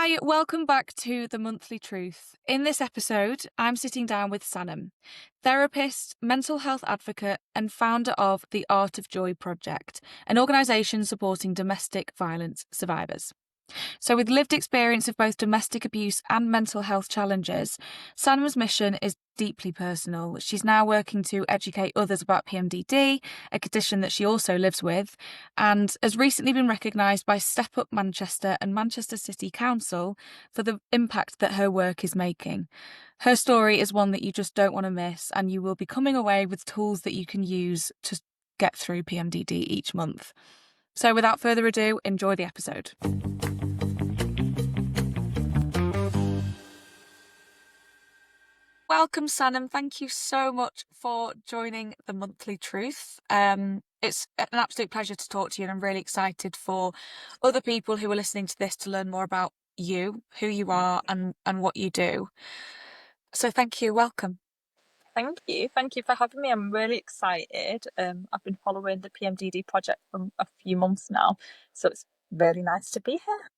Hi, welcome back to The Monthly Truth. In this episode, I'm sitting down with Sanam, therapist, mental health advocate, and founder of the Art of Joy Project, an organisation supporting domestic violence survivors. So, with lived experience of both domestic abuse and mental health challenges, Sanam's mission is deeply personal. She's now working to educate others about PMDD, a condition that she also lives with, and has recently been recognised by Step Up Manchester and Manchester City Council for the impact that her work is making. Her story is one that you just don't want to miss, and you will be coming away with tools that you can use to get through PMDD each month. So without further ado, enjoy the episode. Welcome, Sanam. Thank you so much for joining The Monthly Truth. It's an absolute pleasure to talk to you, and I'm really excited for other people who are listening to this to learn more about you, who you are, and what you do. So thank you. Welcome. Thank you. Thank you for having me. I'm really excited. I've been following the PMDD project for a few months now, so it's really nice to be here.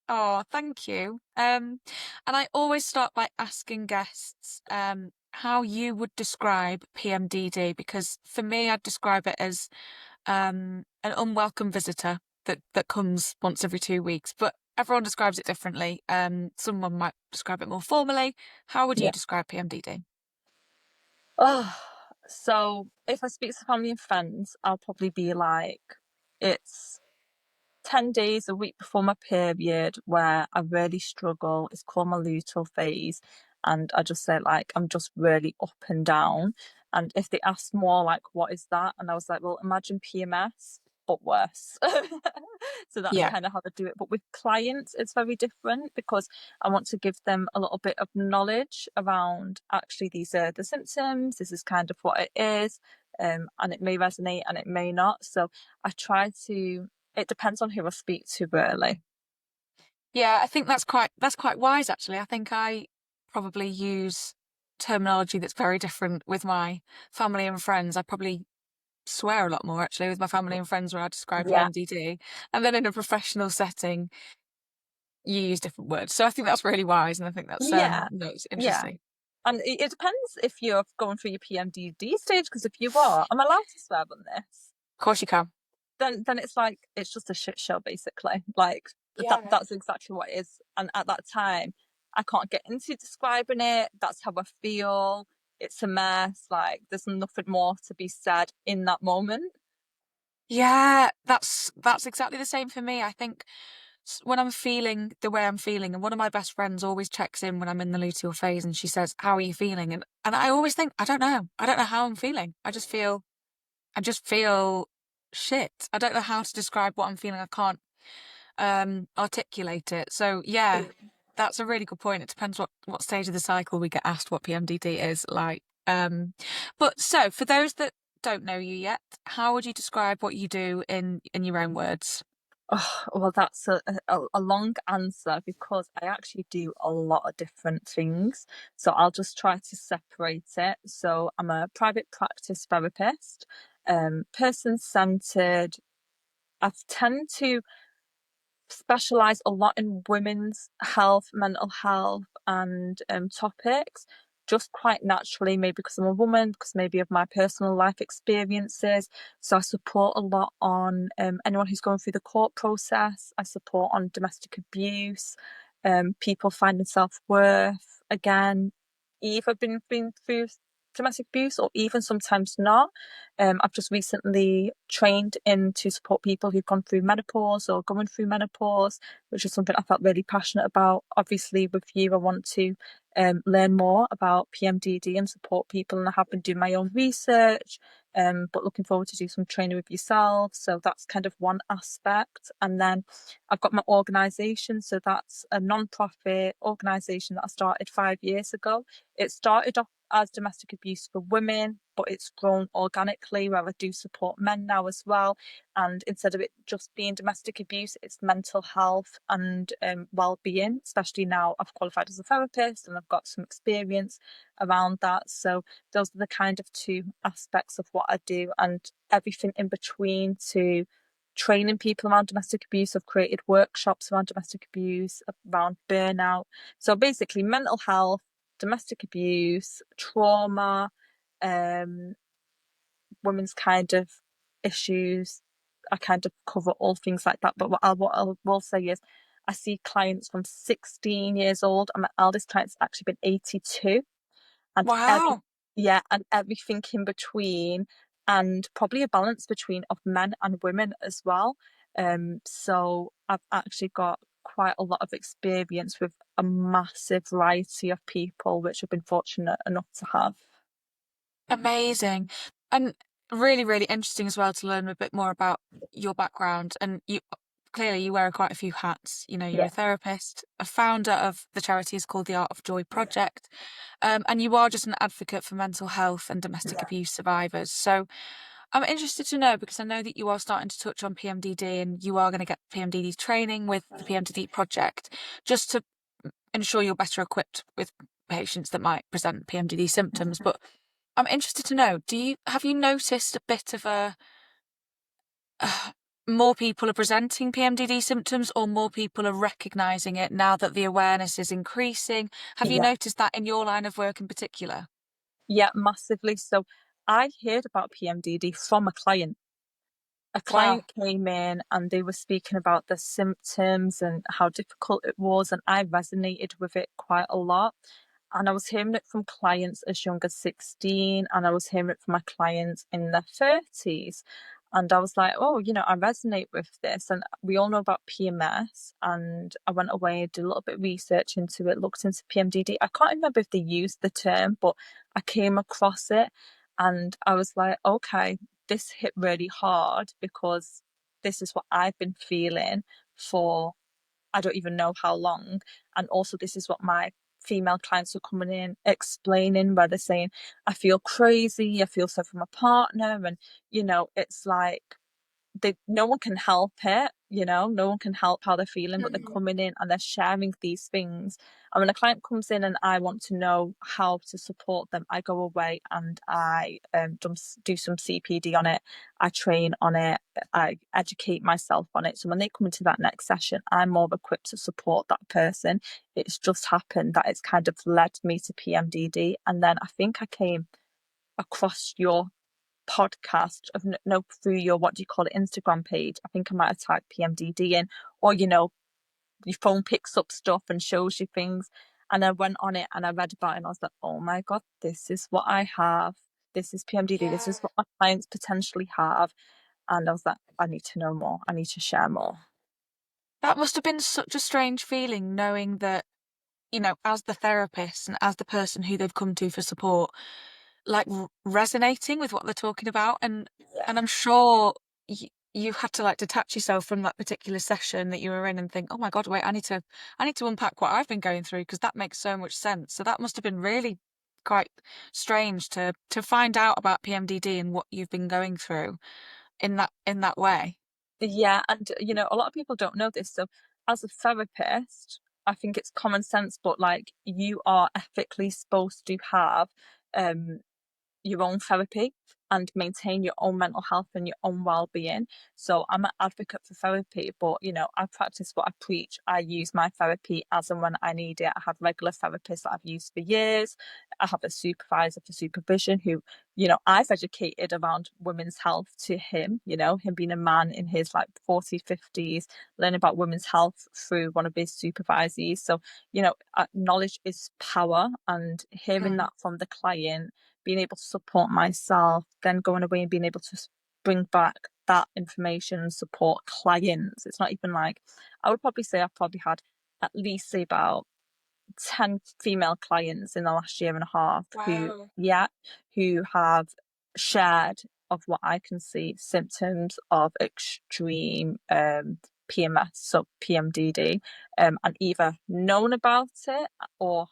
Oh, thank you. And I always start by asking guests how you would describe PMDD, because for me, I'd describe it as an unwelcome visitor that comes once every 2 weeks, but everyone describes it differently. Someone might describe it more formally. How would you describe PMDD? Oh, so if I speak to family and friends, I'll probably be like, it's 10 days, a week before my period where I really struggle. It's called my luteal phase. And I just say, like, I'm just really up and down. And if they asked more, like, what is that? And I was like, well, imagine PMS, but worse. So that's kind of how I do it. But with clients, it's very different because I want to give them a little bit of knowledge around actually these are the symptoms. This is kind of what it is. And it may resonate and it may not. So I try to, it depends on who I speak to, really. Yeah, I think that's quite wise, actually. I think I probably use terminology that's very different with my family and friends. I probably swear a lot more, actually, with my family and friends when I describe Yeah. PMDD. And then in a professional setting, you use different words. So I think that's really wise, and I think that's Yeah. no, it's Yeah. interesting. And it depends if you're going through your PMDD stage, because if you are, I'm allowed to swear on this. Of course you can. Then it's like, it's just a shit show, basically. Like, that's exactly what it is. And at that time, I can't get into describing it. That's how I feel. It's a mess. Like, there's nothing more to be said in that moment. Yeah, that's exactly the same for me. I think when I'm feeling the way I'm feeling, and one of my best friends always checks in when I'm in the luteal phase, and she says, "How are you feeling?" And I always think, I don't know how I'm feeling. I just feel shit. I don't know how to describe what I'm feeling. I can't articulate it. So yeah, that's a really good point. It depends what stage of the cycle we get asked what PMDD is like. But so for those that don't know you yet, how would you describe what you do in your own words? Oh, well, that's a long answer because I actually do a lot of different things. So I'll just try to separate it. So I'm a private practice therapist, person-centered. I tend to specialize a lot in women's health, mental health, and topics. Just quite naturally, maybe because I'm a woman, because maybe of my personal life experiences. So I support a lot on anyone who's going through the court process. I support on domestic abuse, people finding self-worth. Again, either been through domestic abuse or even sometimes not. I've just recently trained in to support people who've gone through menopause or going through menopause, which is something I felt really passionate about. Obviously, with you, I want to learn more about PMDD and support people, and I have been doing my own research. But looking forward to do some training with yourself. So that's kind of one aspect. And then I've got my organisation. So that's a non-profit organisation that I started 5 years ago. It started off as domestic abuse for women, but it's grown organically where I do support men now as well. And instead of it just being domestic abuse, it's mental health and well-being, especially now I've qualified as a therapist and I've got some experience around that. So those are the kind of two aspects of what I do, and everything in between to training people around domestic abuse. I've created workshops around domestic abuse, around burnout. So basically, mental health, domestic abuse, trauma, um, women's kind of issues. I kind of cover all things like that. But what I will say is, I see clients from 16 years old, and my eldest client's actually been 82, and Wow. and everything in between, and probably a balance between of men and women as well. So I've actually got quite a lot of experience with a massive variety of people, which I've been fortunate enough to have. Amazing. And really, really interesting as well to learn a bit more about your background. And you clearly you wear quite a few hats. You know, you're a Yeah, therapist, a founder of the charity is called the Art of Joy Project, and you are just an advocate for mental health and domestic yeah, abuse survivors. So I'm interested to know because I know that you are starting to touch on PMDD and you are going to get PMDD training with the PMDD project just to ensure you're better equipped with patients that might present PMDD symptoms. But I'm interested to know, have you noticed a bit of a more people are presenting PMDD symptoms or more people are recognizing it now that the awareness is increasing? Have you yeah. noticed that in your line of work in particular? Yeah, massively. So I heard about PMDD from a client. A Wow. client came in and they were speaking about the symptoms and how difficult it was, and I resonated with it quite a lot. And I was hearing it from clients as young as 16, and I was hearing it from my clients in their 30s. And I was like, oh, I resonate with this. And we all know about PMS. And I went away and did a little bit of research into it, looked into PMDD. I can't remember if they used the term, but I came across it and I was like, okay, this hit really hard because this is what I've been feeling for I don't even know how long. And also, this is what my female clients are coming in explaining, where they're saying, I feel crazy, I feel so for my partner. And, it's like, no one can help it, no one can help how they're feeling, but they're Mhm. coming in and they're sharing these things. And when a client comes in and I want to know how to support them, I go away and I do some CPD on it, I train on it, I educate myself on it. So when they come into that next session, I'm more equipped to support that person. It's just happened that it's kind of led me to PMDD. And then I think I came across your podcast of no through your, what do you call it, Instagram page. I think I might have typed PMDD in, or your phone picks up stuff and shows you things. And I went on it and I read about it and I was like, oh my God, this is what I have. This is PMDD. This Yeah. is what my clients potentially have. And I was like, I need to know more. I need to share more. That must have been such a strange feeling knowing that, as the therapist and as the person who they've come to for support, like resonating with what they're talking about, and I'm sure you had to like detach yourself from that particular session that you were in and think, oh my God, wait, I need to unpack what I've been going through because that makes so much sense. So that must have been really quite strange to find out about PMDD and what you've been going through in that way. Yeah, and a lot of people don't know this. So, as a therapist, I think it's common sense, but like you are ethically supposed to have um your own therapy and maintain your own mental health and your own well-being. So I'm an advocate for therapy, but I practice what I preach. I use my therapy as and when I need it. I have regular therapists that I've used for years. I have a supervisor for supervision who, I've educated around women's health to him, him being a man in his like 40s, 50s, learning about women's health through one of his supervisees. So, knowledge is power, and hearing Mm. that from the client, being able to support myself, then going away and being able to bring back that information and support clients. It's not even like, I would probably say I've probably had at least say about 10 female clients in the last year and a half Wow. who have shared of what I can see symptoms of extreme PMS, so PMDD, and either known about it or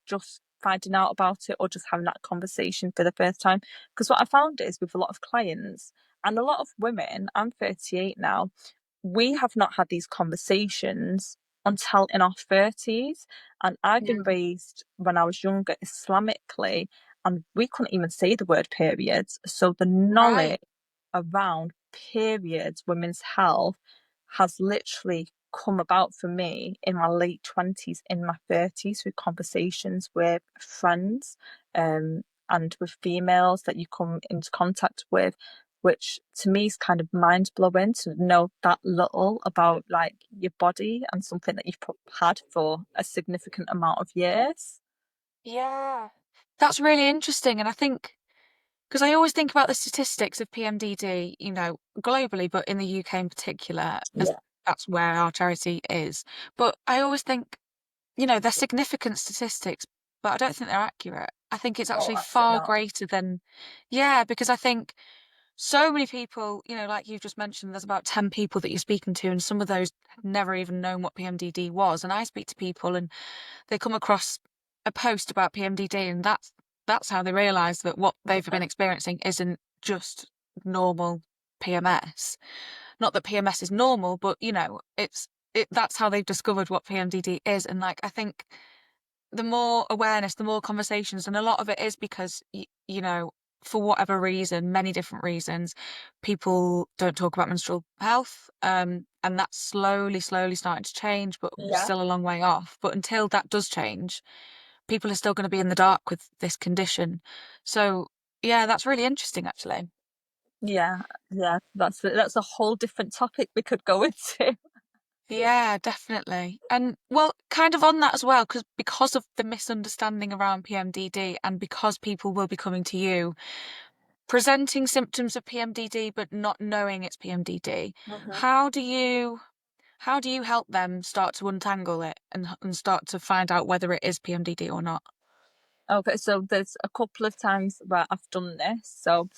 just finding out about it or just having that conversation for the first time. Because what I found is with a lot of clients and a lot of women, I'm 38 now, we have not had these conversations until in our 30s. And I've been Mm. raised when I was younger Islamically, and we couldn't even say the word periods. So the knowledge Right. around periods, women's health has literally come about for me in my late 20s, in my 30s, through conversations with friends, and with females that you come into contact with, which to me is kind of mind blowing to know that little about like your body and something that you've had for a significant amount of years. Yeah. That's really interesting. And I think, because I always think about the statistics of PMDD, globally, but in the UK in particular, as Yeah. that's where our charity is. But I always think, they're significant statistics, but I don't think they're accurate. I think it's Oh, actually absolutely far not. greater than, yeah, because I think so many people, like you've just mentioned, there's about 10 people that you're speaking to, and some of those had never even known what PMDD was. And I speak to people and they come across a post about PMDD, and that's how they realise that what they've been experiencing isn't just normal PMS. Not that PMS is normal, but that's how they've discovered what PMDD is. And like I think the more awareness, the more conversations, and a lot of it is because for whatever reason, many different reasons, people don't talk about menstrual health, and that's slowly starting to change, but Yeah. still a long way off. But until that does change, people are still going to be in the dark with this condition. So yeah, that's really interesting, actually. Yeah, yeah, that's a whole different topic we could go into. Yeah, definitely. And well, kind of on that as well, because of the misunderstanding around PMDD and because people will be coming to you presenting symptoms of PMDD but not knowing it's PMDD, Mhm. how do you how do you help them start to untangle it and start to find out whether it is PMDD or not? Okay, so there's a couple of times where I've done this. So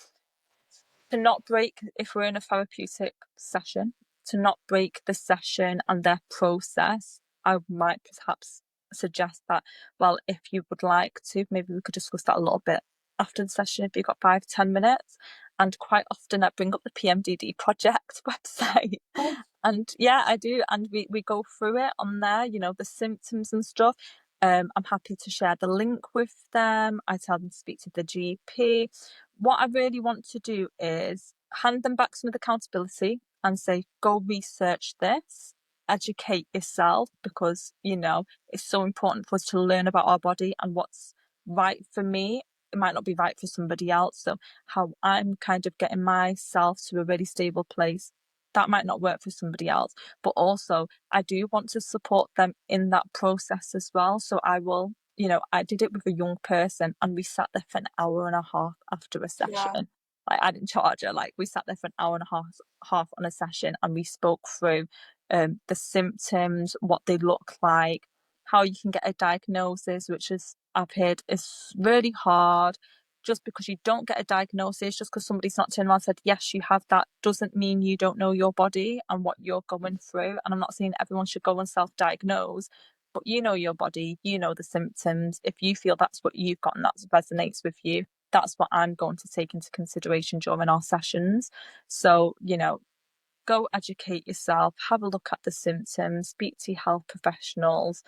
to not break, if we're in a therapeutic session, to not break the session and their process, I might perhaps suggest that, well, if you would like to, maybe we could discuss that a little bit after the session if you've got 5, 10 minutes. And quite often I bring up the PMDD project website. Oh, And yeah, I do. And we go through it on there, the symptoms and stuff. I'm happy to share the link with them. I tell them to speak to the GP. What I really want to do is hand them back some of the accountability and say, go research this, educate yourself, because, it's so important for us to learn about our body and what's right for me. It might not be right for somebody else. So, how I'm kind of getting myself to a really stable place, that might not work for somebody else. But also, I do want to support them in that process as well. So, I will, I did it with a young person and we sat there for an hour and a half after a yeah. session. Like, I didn't charge her, like, we sat there for an hour and a half on a session and we spoke through the symptoms, what they look like, how you can get a diagnosis, which is, I've heard, is really hard. Just because you don't get a diagnosis, just because somebody's not turned around and said, yes, you have that, doesn't mean you don't know your body and what you're going through. And I'm not saying everyone should go and self-diagnose, but you know your body, you know the symptoms. If you feel that's what you've got and that resonates with you, that's what I'm going to take into consideration during our sessions. So, go educate yourself, have a look at the symptoms, speak to your health professionals,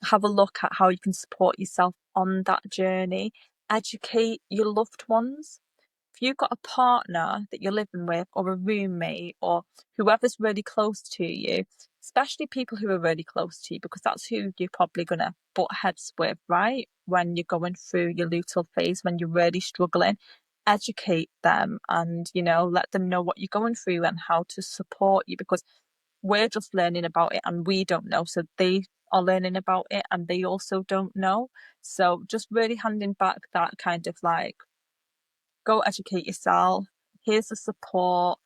have a look at how you can support yourself on that journey, educate your loved ones. If you've got a partner that you're living with, or a roommate, or whoever's really close to you, especially people who are really close to you, because that's who you're probably going to butt heads with, right? When you're going through your luteal phase, when you're really struggling, educate them and, let them know what you're going through and how to support you, because we're just learning about it and we don't know. So they are learning about it and they also don't know. So just really handing back that kind of like, go educate yourself. Here's the support.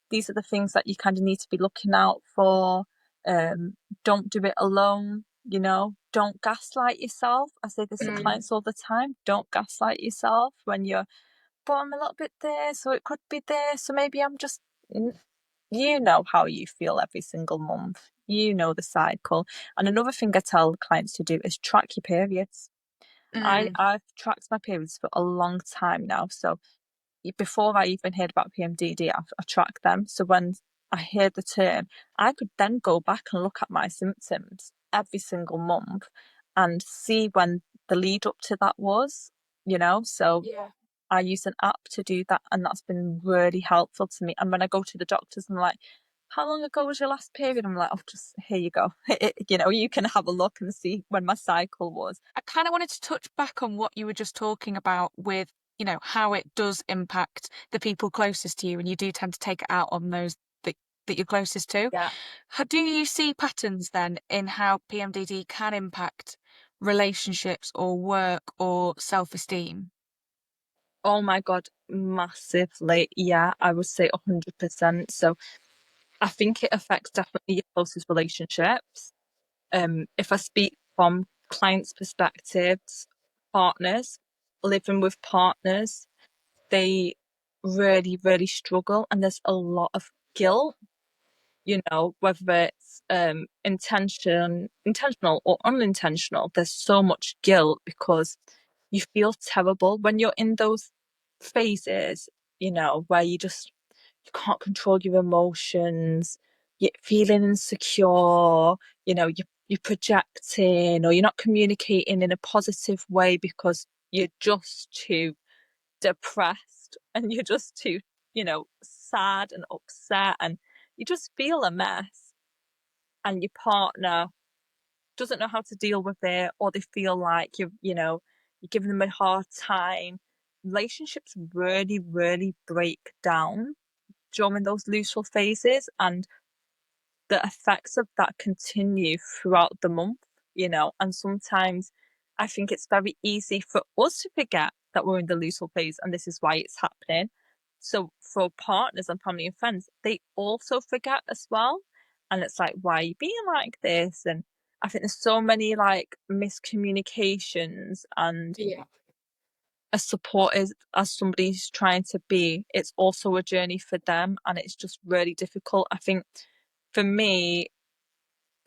These are the things that you kind of need to be looking out for. Don't do it alone. Don't gaslight yourself. I say this to Mm, clients all the time. Don't gaslight yourself when you're, but I'm a little bit this, so it could be this, so maybe I'm just, you know how you feel every single month. You know the cycle. And another thing I tell clients to do is track your periods. mm, I've tracked my periods for a long time now. So before I even heard about PMDD, I tracked them. So when I heard the term, I could then go back and look at my symptoms every single month and see when the lead up to that was. So yeah. I use an app to do that, and that's been really helpful to me. And when I go to the doctors and they're like, how long ago was your last period? I'm like, oh, just here you go. You can have a look and see when my cycle was. I kind of wanted to touch back on what you were just talking about with, how it does impact the people closest to you, and you do tend to take it out on those that you're closest to. Yeah. Do you see patterns then in how PMDD can impact relationships or work or self-esteem? Oh my God, massively. Yeah, I would say 100%. So I think it affects definitely your closest relationships. If I speak from clients' perspectives, partners, living with partners, they really, really struggle, and there's a lot of guilt, whether it's intentional or unintentional. There's so much guilt because you feel terrible when you're in those phases, where you can't control your emotions, you're feeling insecure, you're projecting, or you're not communicating in a positive way because you're just too depressed and you're just too, sad and upset, and you just feel a mess, and your partner doesn't know how to deal with it, or they feel like you're giving them a hard time. Relationships really, really break down during those looseful phases, and the effects of that continue throughout the month, and sometimes I think it's very easy for us to forget that we're in the looseful phase and this is why it's happening. So for partners and family and friends, they also forget as well. And it's like, why are you being like this? And I think there's so many like miscommunications, and Yeah. as supportive as somebody's trying to be, it's also a journey for them, and it's just really difficult. I think for me,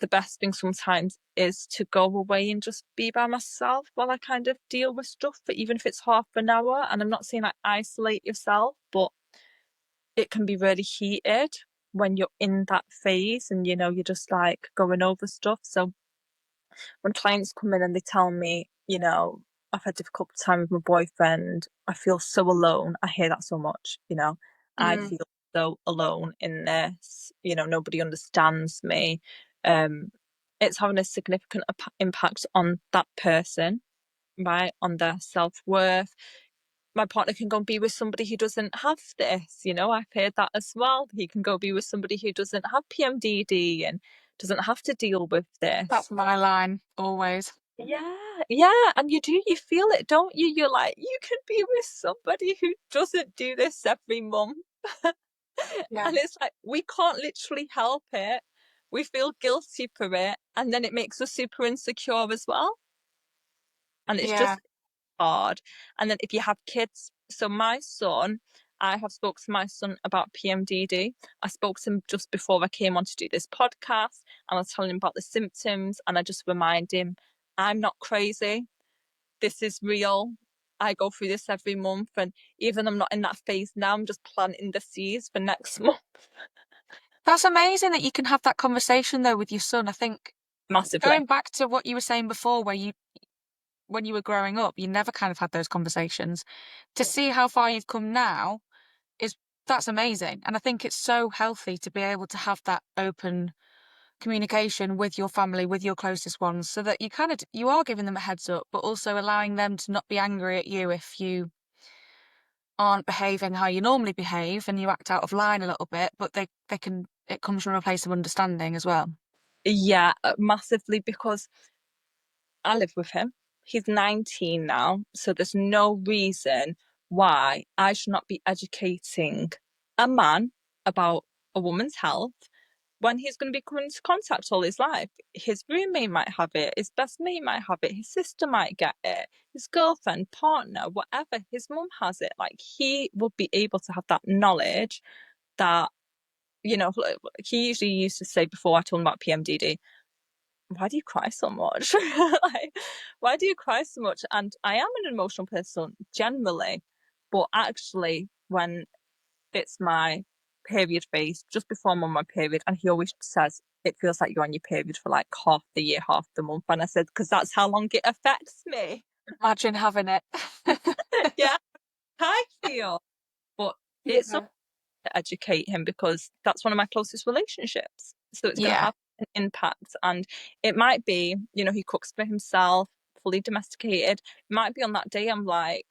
the best thing sometimes is to go away and just be by myself while I kind of deal with stuff, but even if it's half an hour. And I'm not saying like isolate yourself, but it can be really heated when you're in that phase and you're just like going over stuff. So when clients come in and they tell me, I've had a difficult time with my boyfriend, I feel so alone. I hear that so much, I Mm. feel so alone in this, nobody understands me. Um, it's having a significant impact on that person, right? On their self-worth. My partner can go and be with somebody who doesn't have this, I've heard that as well. He can go be with somebody who doesn't have PMDD and doesn't have to deal with That's this. my line always. Yeah, yeah, and you feel it, don't you? You're like, you can be with somebody who doesn't do this every month. Yeah. And it's like, we can't literally help it. We feel guilty for it, and then it makes us super insecure as well. And it's Yeah. just hard. And then if you have kids, so my son, I have spoke to my son about PMDD. I spoke to him just before I came on to do this podcast, and I was telling him about the symptoms, and I just remind him, I'm not crazy. This is real. I go through this every month, and even I'm not in that phase now, I'm just planting the seeds for next month. That's amazing that you can have that conversation though with your son. I think Massively. going back to what you were saying before, where when you were growing up, you never kind of had those conversations. To see how far you've come now is that's amazing. And I think it's so healthy to be able to have that open communication with your family, with your closest ones, so that you are giving them a heads up, but also allowing them to not be angry at you if you aren't behaving how you normally behave and you act out of line a little bit, but they can it comes from a place of understanding as well. Yeah, massively, because I live with him. He's 19 now, so there's no reason why I should not be educating a man about a woman's health when he's going to be coming into contact all his life. His roommate might have it, his best mate might have it, his sister might get it, his girlfriend, partner, whatever, his mum has it. Like, he will be able to have that knowledge that, like, he usually used to say before I told him about PMDD, why do you cry so much? Like, why do you cry so much? And I am an emotional person generally, but actually, when it's my period phase, just before I'm on my period, and he always says, it feels like you're on your period for like half the year, half the month. And I said, because that's how long it affects me. Imagine having it. Yeah. I feel, but it's up Yeah. to educate him because that's one of my closest relationships. So it's going to Yeah. have an impact. And it might be, he cooks for himself, fully domesticated. It might be on that day I'm like,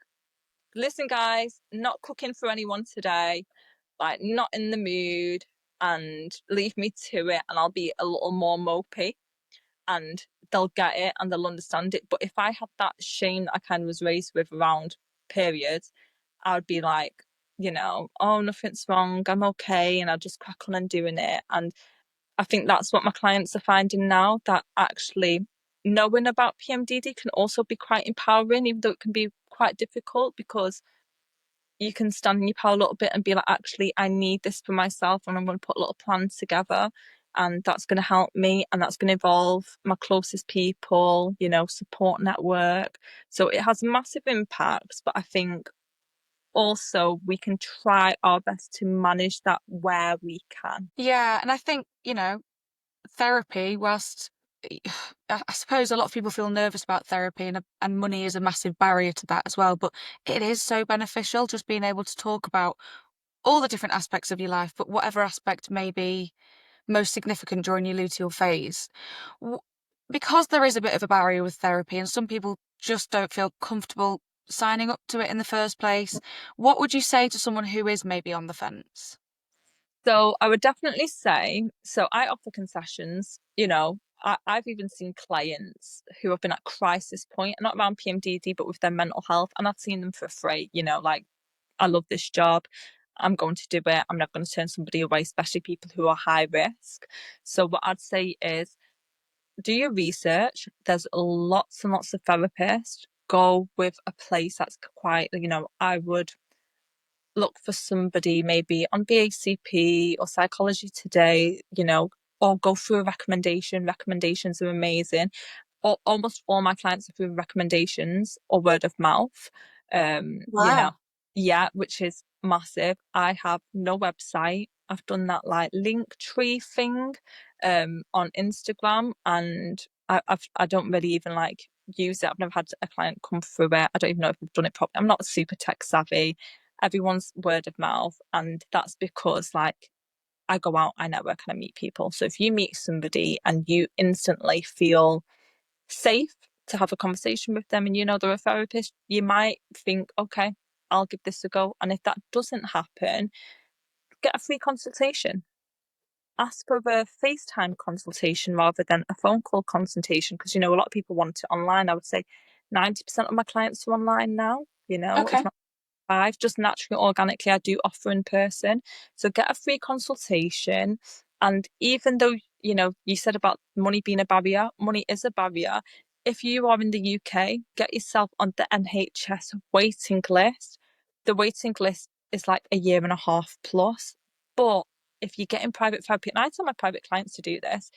listen, guys, not cooking for anyone today, like not in the mood, and leave me to it. And I'll be a little more mopey and they'll get it and they'll understand it. But if I had that shame that I kind of was raised with around periods, I would be like, oh, nothing's wrong, I'm okay, and I'll just crack on and doing it. And I think that's what my clients are finding now, that actually knowing about PMDD can also be quite empowering, even though it can be quite difficult because you can stand in your power a little bit and be like, actually, I need this for myself and I'm going to put a little plan together and that's going to help me and that's going to involve my closest people, support network. So it has massive impacts, but I think also we can try our best to manage that where we can. Yeah. And I think, therapy, whilst I suppose a lot of people feel nervous about therapy and money is a massive barrier to that as well, but it is so beneficial just being able to talk about all the different aspects of your life, but whatever aspect may be most significant during your luteal phase. W- Because there is a bit of a barrier with therapy and some people just don't feel comfortable signing up to it in the first place, what would you say to someone who is maybe on the fence? So I would definitely say, so I offer concessions, I've even seen clients who have been at crisis point, not around PMDD, but with their mental health, and I've seen them for free, like, I love this job. I'm going to do it. I'm not going to turn somebody away, especially people who are high risk. So what I'd say is do your research. There's lots and lots of therapists. Go with a place that's quite, I would look for somebody maybe on BACP or Psychology Today, or go through a recommendation. Recommendations are amazing. Almost all my clients are through recommendations or word of mouth. Wow. Yeah, which is massive. I have no website. I've done that like link tree thing on Instagram, and I don't really even like use it. I've never had a client come through it. I don't even know if I've done it properly. I'm not super tech savvy. Everyone's word of mouth, and that's because like I go out, I network, and I meet people. So if you meet somebody and you instantly feel safe to have a conversation with them and they're a therapist, you might think, okay, I'll give this a go. And if that doesn't happen, get a free consultation. Ask for a FaceTime consultation rather than a phone call consultation because a lot of people want it online. I would say 90% of my clients are online now, if Okay. not five, just naturally, organically, I do offer in person. So get a free consultation. And even though, you said about money being a barrier, money is a barrier. If you are in the UK, get yourself on the NHS waiting list. The waiting list is like a year and a half plus. But if you get in private therapy, and I tell my private clients to do this,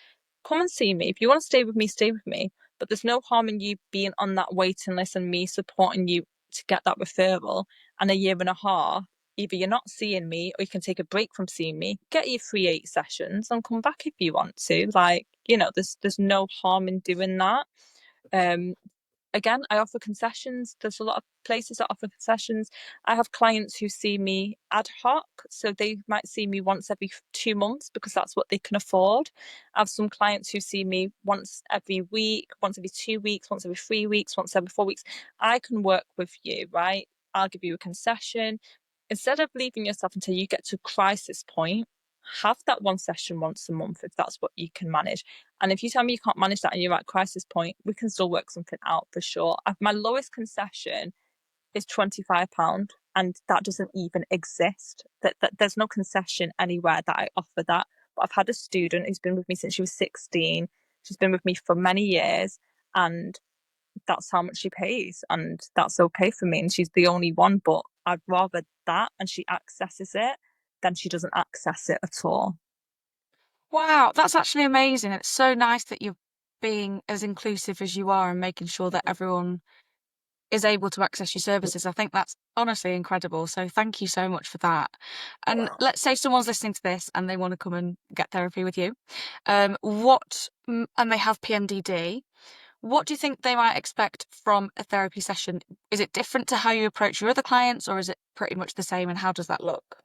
come and see me. If you want to stay with me, stay with me. But there's no harm in you being on that waiting list and me supporting you to get that referral. And a year and a half, either you're not seeing me or you can take a break from seeing me, get your 3 8 sessions and come back if you want to. Like, there's no harm in doing that. Um, Again, I offer concessions. There's a lot of places that offer concessions. I have clients who see me ad hoc, so they might see me once every 2 months because that's what they can afford. I have some clients who see me once every week, once every 2 weeks, once every 3 weeks, once every 4 weeks. I can work with you, right? I'll give you a concession. Instead of leaving yourself until you get to crisis point, have that one session once a month if that's what you can manage. And if you tell me you can't manage that and you're at crisis point, we can still work something out for sure. My lowest concession is £25, and that doesn't even exist. That there's no concession anywhere that I offer that. But I've had a student who's been with me since she was 16. She's been with me for many years, and that's how much she pays, and that's okay for me. And she's the only one, but I'd rather that and she accesses it than she doesn't access it at all. Wow, that's actually amazing. It's so nice that you're being as inclusive as you are and making sure that everyone is able to access your services. I think that's honestly incredible. So thank you so much for that. And let's say someone's listening to this and they want to come and get therapy with you. And they have PMDD. what do you think they might expect from a therapy session? Is it different to how you approach your other clients, or is it pretty much the same? And how does that look?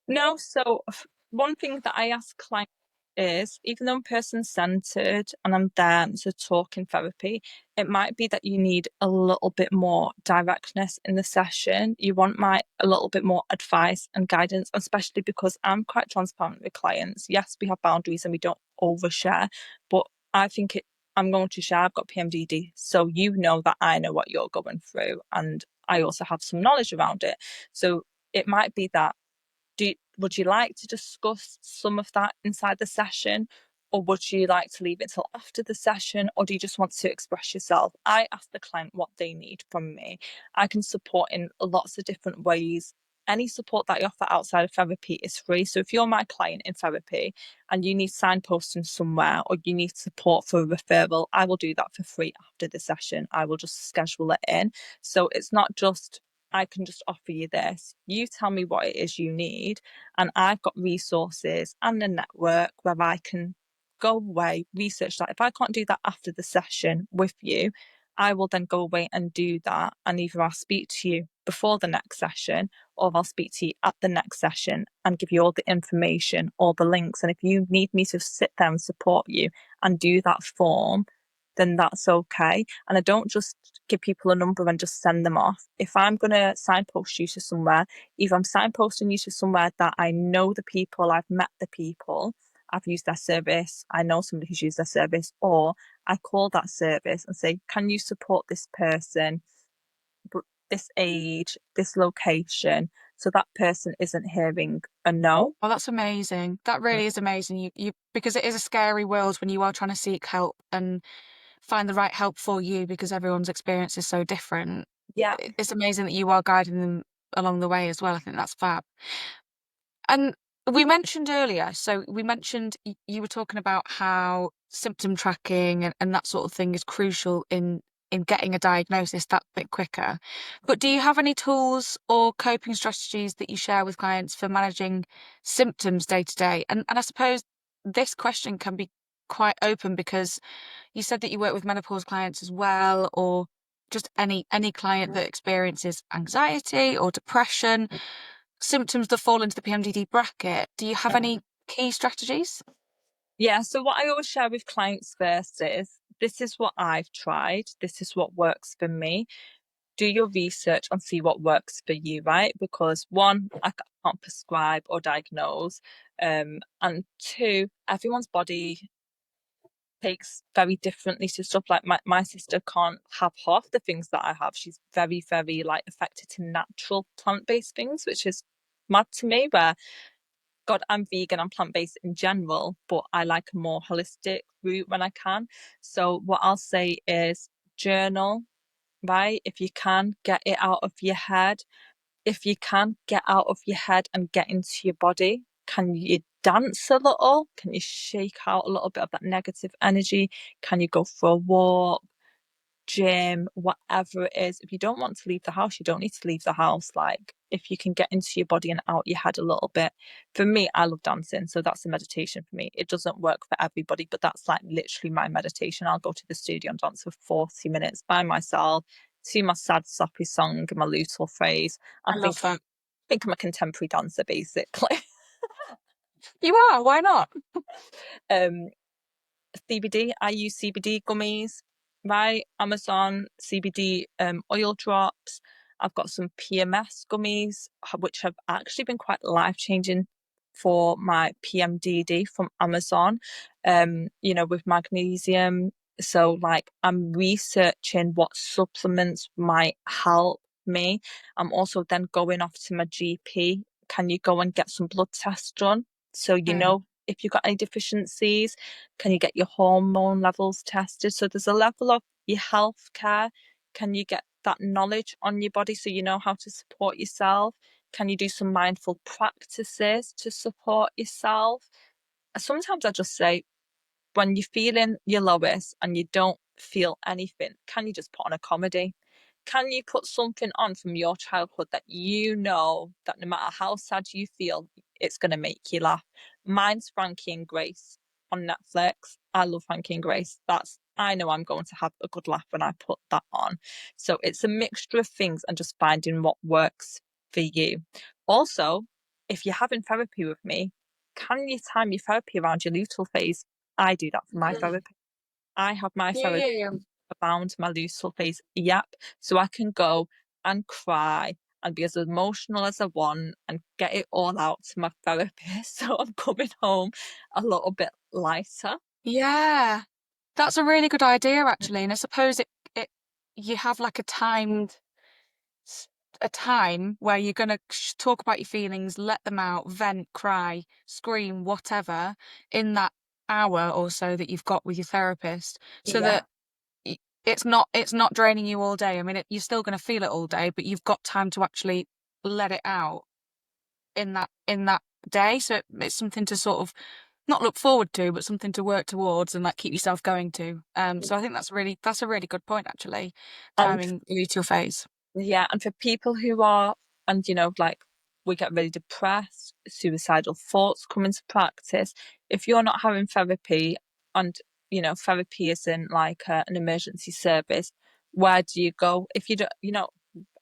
No, so one thing that I ask clients is, even though I'm person-centered and I'm there to talk in therapy, it might be that you need a little bit more directness in the session. You want a little bit more advice and guidance, especially because I'm quite transparent with clients. Yes, we have boundaries and we don't overshare, but I think I'm going to share. I've got PMDD, so you know that I know what you're going through, and I also have some knowledge around it. So it might be that would you like to discuss some of that inside the session, or would you like to leave it till after the session, or do you just want to express yourself? I ask the client what they need from me. I can support in lots of different ways. Any support that I offer outside of therapy is free. So if you're my client in therapy and you need signposting somewhere or you need support for a referral, I will do that for free after the session. I will just schedule it in. So it's not just I can just offer you this. You tell me what it is you need, and I've got resources and a network where I can go away, research that. If I can't do that after the session with you, I will then go away and do that. And either I'll speak to you before the next session, or I'll speak to you at the next session and give you all the information, all the links. And if you need me to sit there and support you and do that form, then that's okay. And I don't just give people a number and just send them off. If I'm going to signpost you to somewhere, either I'm signposting you to somewhere that I know the people, I've met the people, I've used their service, I know somebody who's used their service, or I call that service and say, can you support this person, this age, this location, so that person isn't hearing a no. Well, that's amazing. That really is amazing. You because it is a scary world when you are trying to seek help and find the right help for you because everyone's experience is so different. Yeah. It's amazing that you are guiding them along the way as well. I think that's fab. And we mentioned earlier, so we mentioned you were talking about how symptom tracking and that sort of thing is crucial in getting a diagnosis that bit quicker. But do you have any tools or coping strategies that you share with clients for managing symptoms day to day? And I suppose this question can be quite open because you said that you work with menopause clients as well, or just any client that experiences anxiety or depression, symptoms that fall into the PMDD bracket. Do you have any key strategies? Yeah, so what I always share with clients first is, this is what I've tried, this is what works for me. Do your research and see what works for you, right? Because one, I can't prescribe or diagnose. And two, everyone's body takes very differently to stuff. Like my sister can't have half the things that I have. She's very, very like affected to natural plant-based things, which is mad to me, where God, I'm vegan, I'm plant-based in general, but I like a more holistic route when I can. So what I'll say is journal, right? If you can, get it out of your head. If you can, get out of your head and get into your body. Can you dance a little? Can you shake out a little bit of that negative energy? Can you go for a walk? Gym, whatever it is. If you don't want to leave the house, you don't need to leave the house. Like, if you can get into your body and out your head a little bit. For me, I love dancing, so that's a meditation for me. It doesn't work for everybody, but that's like literally my meditation. I'll go to the studio and dance for 40 minutes by myself to my sad soppy song and my luttle phrase. I I think love that. I'm a contemporary dancer basically. You are, why not? um CBD. I use CBD gummies, right? Amazon CBD oil drops. I've got some PMS gummies, which have actually been quite life changing for my PMDD from Amazon. With magnesium. So like I'm researching what supplements might help me. I'm also then going off to my GP. Can you go and get some blood tests done? So Mm. if you've got any deficiencies, can you get your hormone levels tested? So there's a level of your health care. Can you get that knowledge on your body so you know how to support yourself? Can you do some mindful practices to support yourself? Sometimes I just say, when you're feeling your lowest and you don't feel anything, can you just put on a comedy? Can you put something on from your childhood that you know that no matter how sad you feel, it's going to make you laugh? Mine's Frankie and Grace on Netflix. I love Frankie and Grace. That's I know I'm going to have a good laugh when I put that on. So it's a mixture of things and just finding what works for you. Also, if you're having therapy with me, can you time your therapy around your luteal phase? I do that for my Mm. therapy. I have my Yeah, therapy yeah, yeah. around my luteal phase. Yep. So I can go and cry and be as emotional as I want and get it all out to my therapist. So I'm coming home a little bit lighter. Yeah, that's a really good idea, actually. And I suppose it you have like s- a time where you're gonna talk about your feelings, let them out, vent, cry, scream, whatever, in that hour or so that you've got with your therapist, so Yeah. that it's not draining you all day. I mean, you're still going to feel it all day, but you've got time to actually let it out in that day. So it's something to sort of not look forward to, but something to work towards and like keep yourself going to. So I think that's a really good point actually. And Timing luteal phase. yeah, and for people who are, and like we get really depressed, suicidal thoughts come into practice. If you're not having therapy, and therapy isn't like an emergency service, where do you go? If you don't,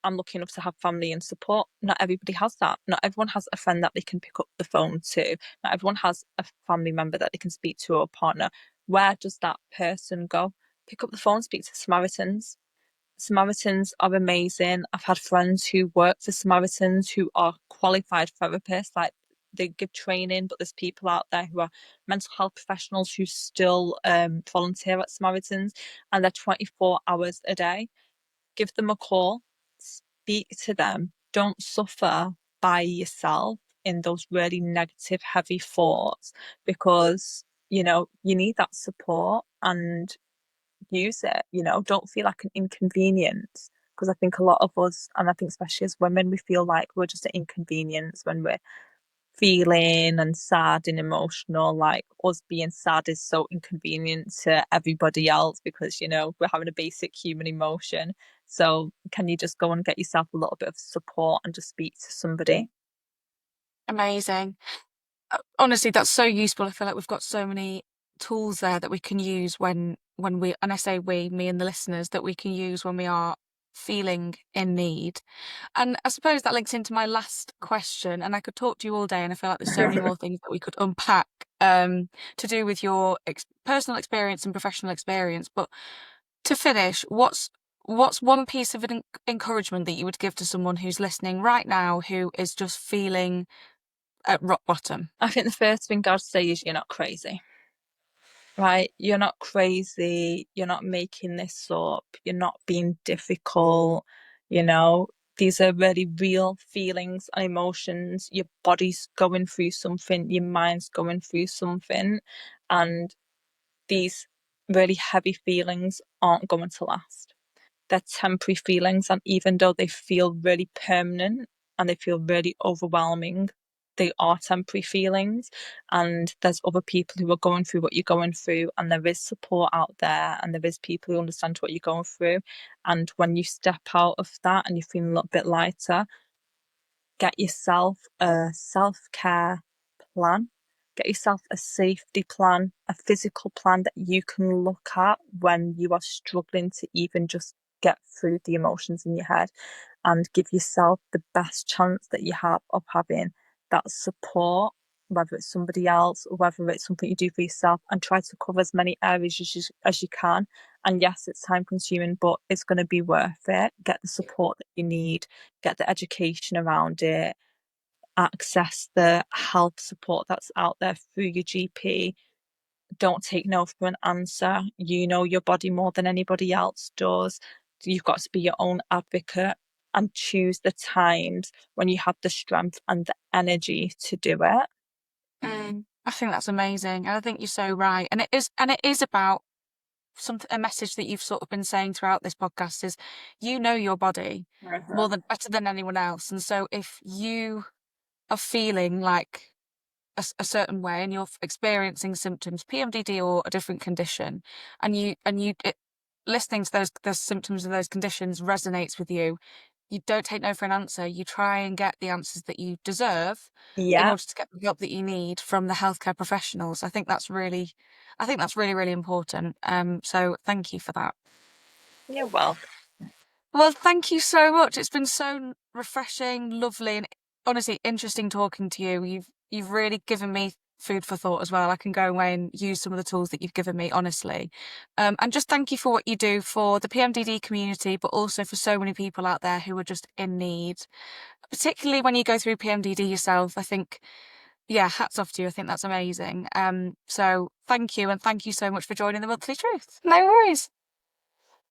I'm lucky enough to have family and support. Not everybody has that. Not everyone has a friend that they can pick up the phone to. Not everyone has a family member that they can speak to or a partner. Where does that person go? Pick up the phone, speak to Samaritans. Samaritans are amazing. I've had friends who work for Samaritans who are qualified therapists. Like they give training, but there's people out there who are mental health professionals who still volunteer at Samaritans, and they're 24 hours a day. Give them a call, speak to them. Don't suffer by yourself in those really negative, heavy thoughts, because you need that support, and use it. Don't feel like an inconvenience, because I think a lot of us, and I think especially as women, we feel like we're just an inconvenience when we're feeling and sad and emotional. Like us being sad is so inconvenient to everybody else because we're having a basic human emotion. So can you just go and get yourself a little bit of support and just speak to somebody? Amazing. Honestly, that's so useful. I feel like we've got so many tools there that we can use when we, and I say we, me and the listeners, that we can use when we are feeling in need. And I suppose that links into my last question, and I could talk to you all day, and I feel like there's so many more things that we could unpack to do with your personal experience and professional experience. But to finish, what's one piece of encouragement that you would give to someone who's listening right now who is just feeling at rock bottom? I think the first thing I'd say is you're not crazy. Right, you're not crazy, you're not making this up, you're not being difficult, you know, these are really real feelings and emotions. Your body's going through something, your mind's going through something, and these really heavy feelings aren't going to last. They're temporary feelings, and even though they feel really permanent and they feel really overwhelming, they are temporary feelings. And there's other people who are going through what you're going through, and there is support out there, and there is people who understand what you're going through. And when you step out of that and you're feeling a little bit lighter, get yourself a self-care plan. Get yourself a safety plan, a physical plan that you can look at when you are struggling to even just get through the emotions in your head, and give yourself the best chance that you have of having that support, whether it's somebody else or whether it's something you do for yourself, and try to cover as many areas as you can. And yes, it's time consuming, but it's going to be worth it. Get the support that you need, get the education around it, access the health support that's out there through your GP. Don't take no for an answer. You know your body more than anybody else does. You've got to be your own advocate and choose the times when you have the strength and the energy to do it. I think that's amazing, and I think you're so right. And it is about something, a message that you've sort of been saying throughout this podcast is you know your body more than better than anyone else. And so if you are feeling like a certain way and you're experiencing symptoms, PMDD or a different condition, and listening to those symptoms and those conditions resonates with you, you don't take no for an answer. You try and get the answers that you deserve in Yeah. order to get the help that you need from the healthcare professionals. I think that's really, really important. So thank you for that. You're welcome. Well, thank you so much. It's been so refreshing, lovely, and honestly interesting talking to you. You've really given me food for thought as well. I can go away and use some of the tools that you've given me, honestly. And just thank you for what you do for the PMDD community, but also for so many people out there who are just in need, particularly when you go through PMDD yourself. I think, yeah, hats off to you. I think that's amazing. So thank you, and thank you so much for joining the Monthly Truth. No worries.